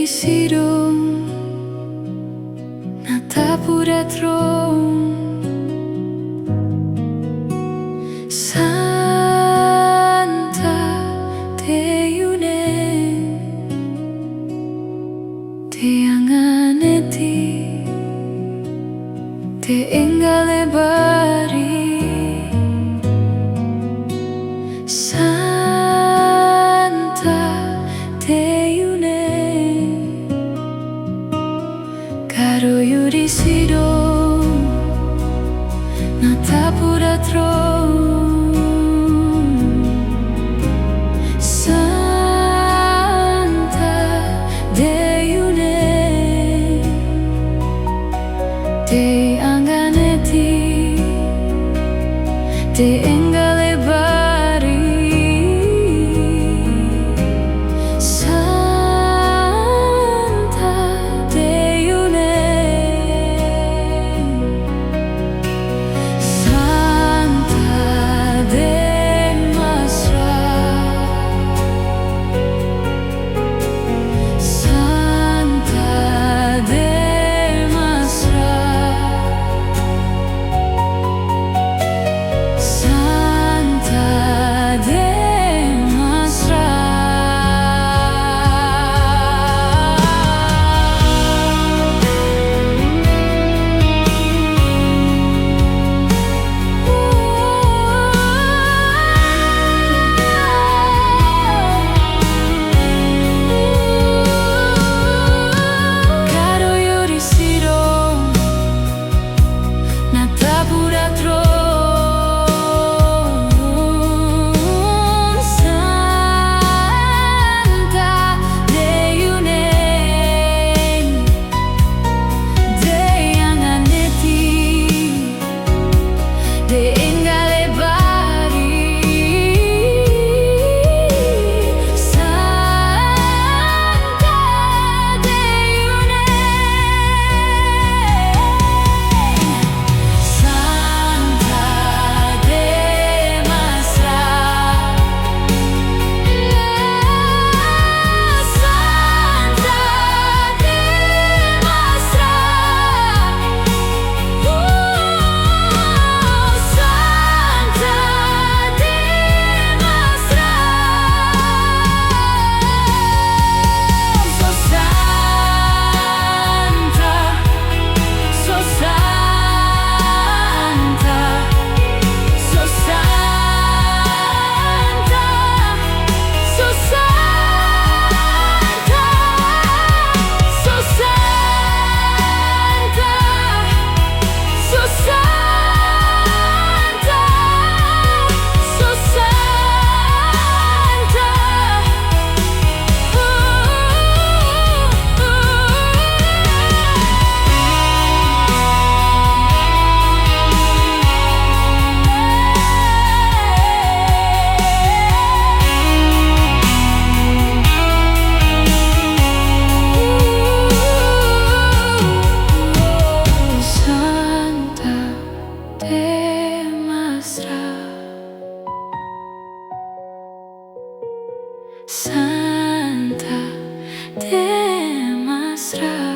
sido nata pura tron Santa te une te anganeti te engale bari Santa te une karo yuri sido nata pura tron Santa te une te anganeti te engale bari Santa te une Santa de Masra Santa de Masra Santa de Masra Karo yuri sido nata pura tron Santa de une de anganeti de engale bari Santa de une Santa de Masra Santa de Masra Santa de Masra So Santa So Santa So Santa So Santa So Santa So Santa So Santa de Masra Santa de Masra